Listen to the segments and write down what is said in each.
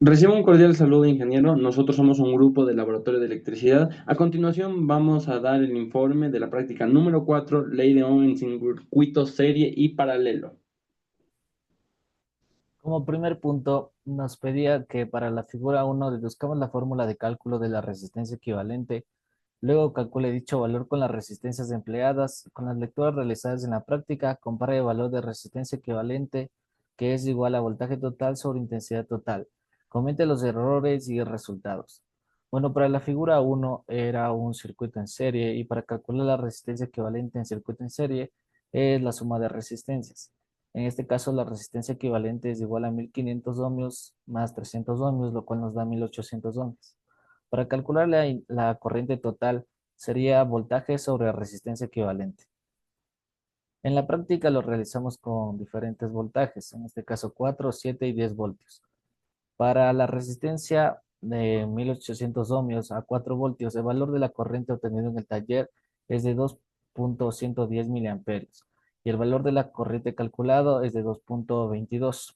Recibo un cordial saludo, ingeniero. Nosotros somos un grupo de laboratorio de electricidad. A continuación vamos a dar el informe de la práctica número 4, Ley de Ohm en circuito serie y paralelo. Como primer punto, nos pedía que para la figura 1 deduzcamos la fórmula de cálculo de la resistencia equivalente, luego calcule dicho valor con las resistencias empleadas, con las lecturas realizadas en la práctica, compare el valor de resistencia equivalente, que es igual a voltaje total sobre intensidad total. Comente los errores y resultados. Bueno, para la figura 1 era un circuito en serie y para calcular la resistencia equivalente en circuito en serie es la suma de resistencias. En este caso, la resistencia equivalente es igual a 1500 ohmios más 300 ohmios, lo cual nos da 1800 ohmios. Para calcular la corriente total, sería voltaje sobre resistencia equivalente. En la práctica lo realizamos con diferentes voltajes, en este caso 4, 7 y 10 voltios. Para la resistencia de 1800 ohmios a 4 voltios, el valor de la corriente obtenido en el taller es de 2.110 miliamperios y el valor de la corriente calculado es de 2.22.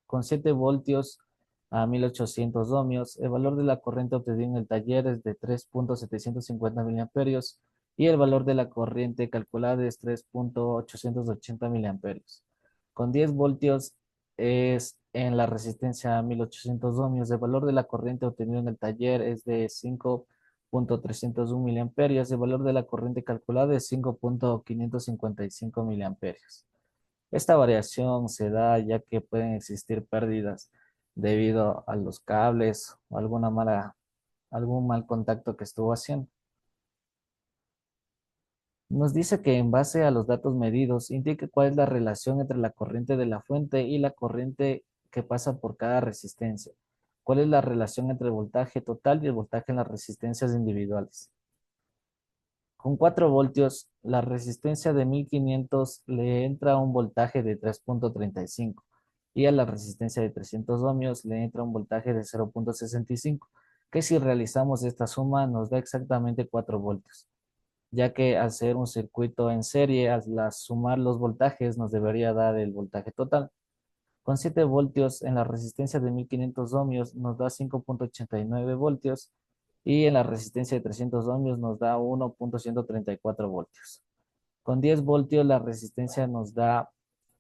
Con 7 voltios a 1800 ohmios, el valor de la corriente obtenida en el taller es de 3.750 miliamperios y el valor de la corriente calculada es 3.880 miliamperios. Con 10 voltios es en la resistencia a 1800 ohmios, el valor de la corriente obtenida en el taller es de 5.301 miliamperios, el valor de la corriente calculada es 5.555 miliamperios. Esta variación se da ya que pueden existir pérdidas debido a los cables o algún mal contacto que estuvo haciendo. Nos dice que en base a los datos medidos, indique cuál es la relación entre la corriente de la fuente y la corriente que pasa por cada resistencia. ¿Cuál es la relación entre el voltaje total y el voltaje en las resistencias individuales? Con 4 voltios, la resistencia de 1500 le entra un voltaje de 3.35 y a la resistencia de 300 ohmios le entra un voltaje de 0.65, que si realizamos esta suma nos da exactamente 4 voltios, ya que al ser un circuito en serie, sumar los voltajes nos debería dar el voltaje total. Con 7 voltios en la resistencia de 1500 ohmios nos da 5.89 voltios y en la resistencia de 300 ohmios nos da 1.134 voltios. Con 10 voltios la resistencia nos da,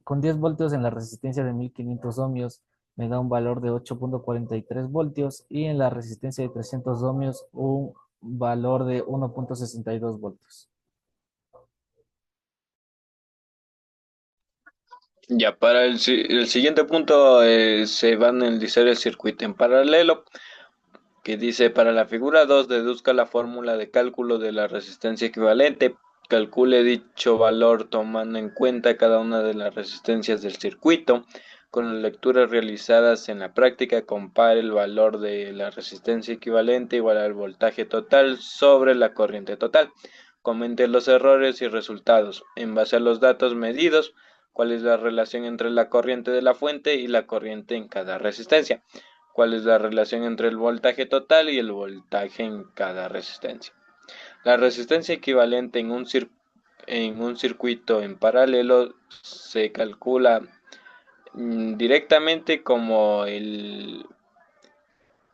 con 10 voltios en la resistencia de 1500 ohmios me da un valor de 8.43 voltios y en la resistencia de 300 ohmios un valor de 1.62 voltios. Ya, para el siguiente punto se van a analizar el circuito en paralelo, que dice para la figura 2 deduzca la fórmula de cálculo de la resistencia equivalente, calcule dicho valor tomando en cuenta cada una de las resistencias del circuito, con las lecturas realizadas en la práctica compare el valor de la resistencia equivalente igual al voltaje total sobre la corriente total, comente los errores y resultados, en base a los datos medidos, cuál es la relación entre la corriente de la fuente y la corriente en cada resistencia, cuál es la relación entre el voltaje total y el voltaje en cada resistencia. La resistencia equivalente en un circuito en paralelo se calcula directamente como el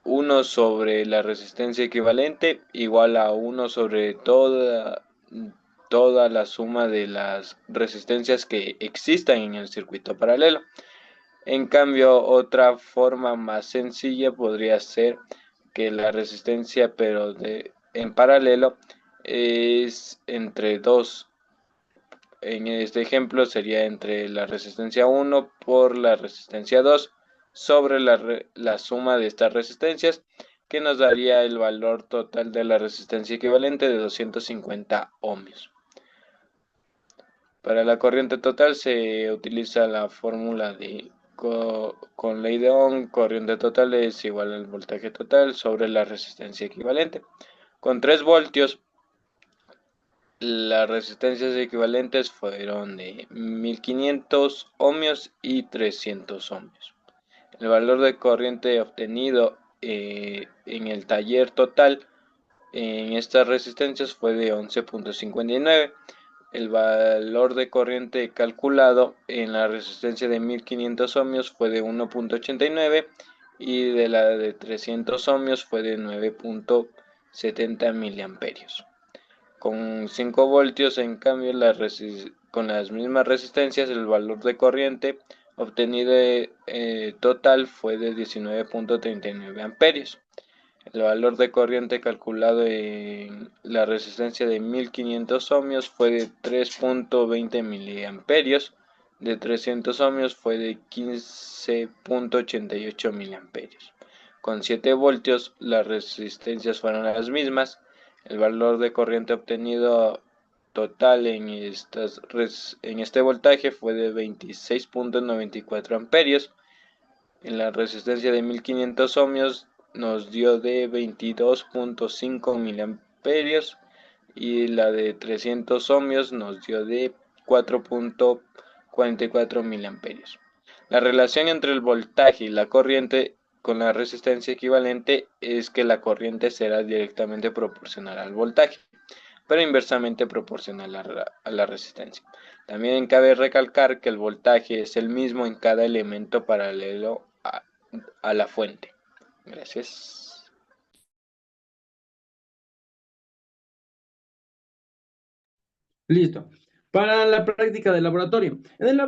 1 sobre la resistencia equivalente igual a 1 sobre toda la suma de las resistencias que existan en el circuito paralelo. En cambio, otra forma más sencilla podría ser que la resistencia, pero en paralelo, es entre 2. En este ejemplo sería entre la resistencia 1 por la resistencia 2 sobre la suma de estas resistencias, que nos daría el valor total de la resistencia equivalente de 250 ohmios. Para la corriente total se utiliza la fórmula de con ley de Ohm, corriente total es igual al voltaje total sobre la resistencia equivalente. Con 3 voltios, las resistencias equivalentes fueron de 1500 ohmios y 300 ohmios. El valor de corriente obtenido en el taller total en estas resistencias fue de 11.59. El valor de corriente calculado en la resistencia de 1500 ohmios fue de 1.89 y de la de 300 ohmios fue de 9.70 miliamperios. Con 5 voltios, en cambio, con las mismas resistencias, el valor de corriente obtenido total fue de 19.39 amperios. El valor de corriente calculado en la resistencia de 1500 ohmios fue de 3.20 miliamperios, de 300 ohmios fue de 15.88 miliamperios. Con 7 voltios las resistencias fueron las mismas. El valor de corriente obtenido total en este voltaje fue de 26.94 amperios. En la resistencia de 1500 ohmios nos dio de 22.5 miliamperios y la de 300 ohmios nos dio de 4.44 miliamperios. La relación entre el voltaje y la corriente con la resistencia equivalente es que la corriente será directamente proporcional al voltaje, pero inversamente proporcional a la resistencia. También cabe recalcar que el voltaje es el mismo en cada elemento paralelo a la fuente. Gracias. Listo. Para la práctica de laboratorio. En el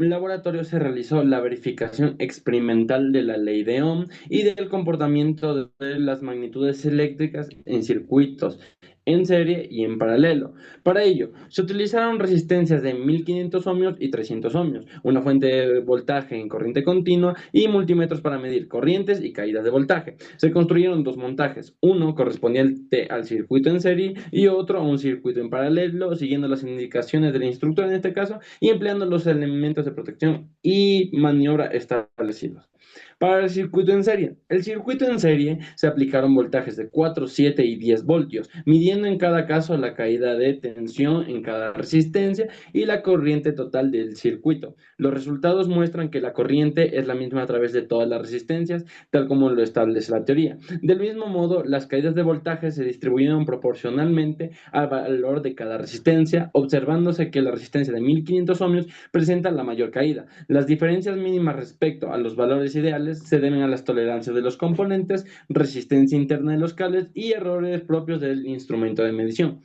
laboratorio se realizó la verificación experimental de la ley de Ohm y del comportamiento de las magnitudes eléctricas en circuitos en serie y en paralelo. Para ello, se utilizaron resistencias de 1500 ohmios y 300 ohmios, una fuente de voltaje en corriente continua y multímetros para medir corrientes y caídas de voltaje. Se construyeron dos montajes, uno correspondiente al circuito en serie y otro a un circuito en paralelo, siguiendo las indicaciones del instructor en este caso y empleando los elementos de protección y maniobra establecidos. Para el circuito en serie. El circuito en serie se aplicaron voltajes de 4, 7 y 10 voltios, midiendo en cada caso la caída de tensión en cada resistencia y la corriente total del circuito. Los resultados muestran que la corriente es la misma a través de todas las resistencias, tal como lo establece la teoría. Del mismo modo, las caídas de voltaje se distribuyeron proporcionalmente al valor de cada resistencia, observándose que la resistencia de 1500 ohmios presenta la mayor caída. Las diferencias mínimas respecto a los valores ideales se deben a las tolerancias de los componentes, resistencia interna de los cables y errores propios del instrumento de medición.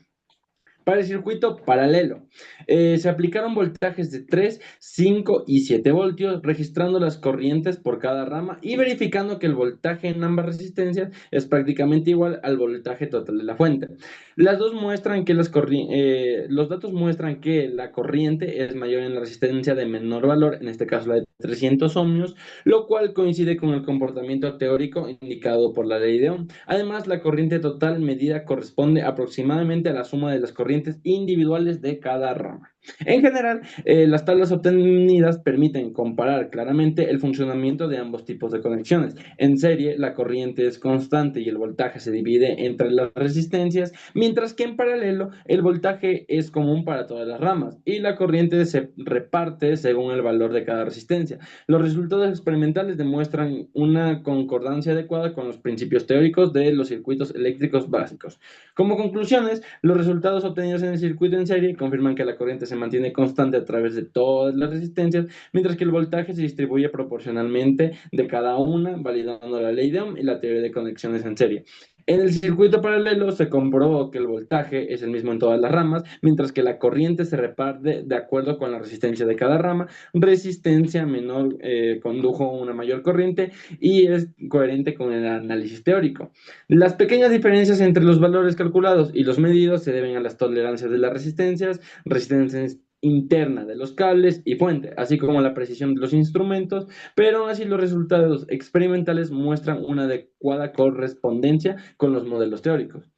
Para el circuito paralelo, se aplicaron voltajes de 3, 5 y 7 voltios, registrando las corrientes por cada rama y verificando que el voltaje en ambas resistencias es prácticamente igual al voltaje total de la fuente. Las dos muestran que los datos muestran que la corriente es mayor en la resistencia de menor valor, en este caso la de 300 ohmios, lo cual coincide con el comportamiento teórico indicado por la ley de Ohm. Además, la corriente total medida corresponde aproximadamente a la suma de las corrientes individuales de cada rama. En general, las tablas obtenidas permiten comparar claramente el funcionamiento de ambos tipos de conexiones. En serie, la corriente es constante y el voltaje se divide entre las resistencias, mientras que en paralelo, el voltaje es común para todas las ramas y la corriente se reparte según el valor de cada resistencia. Los resultados experimentales demuestran una concordancia adecuada con los principios teóricos de los circuitos eléctricos básicos. Como conclusiones, los resultados obtenidos en el circuito en serie confirman que la corriente se mantiene constante a través de todas las resistencias, mientras que el voltaje se distribuye proporcionalmente de cada una, validando la ley de Ohm y la teoría de conexiones en serie. En el circuito paralelo se comprobó que el voltaje es el mismo en todas las ramas, mientras que la corriente se reparte de acuerdo con la resistencia de cada rama. Resistencia menor condujo una mayor corriente y es coherente con el análisis teórico. Las pequeñas diferencias entre los valores calculados y los medidos se deben a las tolerancias de las resistencias, resistencias interna de los cables y fuente, así como la precisión de los instrumentos, pero aún así los resultados experimentales muestran una adecuada correspondencia con los modelos teóricos.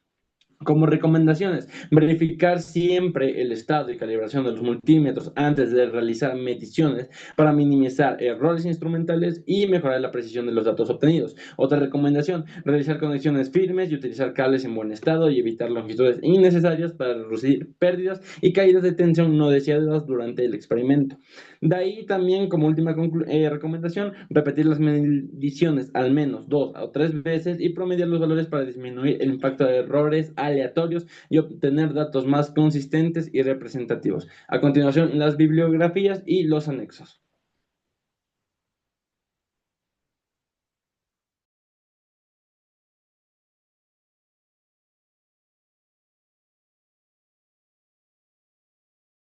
Como recomendaciones, verificar siempre el estado y calibración de los multímetros antes de realizar mediciones para minimizar errores instrumentales y mejorar la precisión de los datos obtenidos. Otra recomendación, realizar conexiones firmes y utilizar cables en buen estado y evitar longitudes innecesarias para reducir pérdidas y caídas de tensión no deseadas durante el experimento. De ahí también, como última recomendación, repetir las mediciones al menos 2 o 3 veces y promediar los valores para disminuir el impacto de errores aleatorios y obtener datos más consistentes y representativos. A continuación, las bibliografías y los anexos.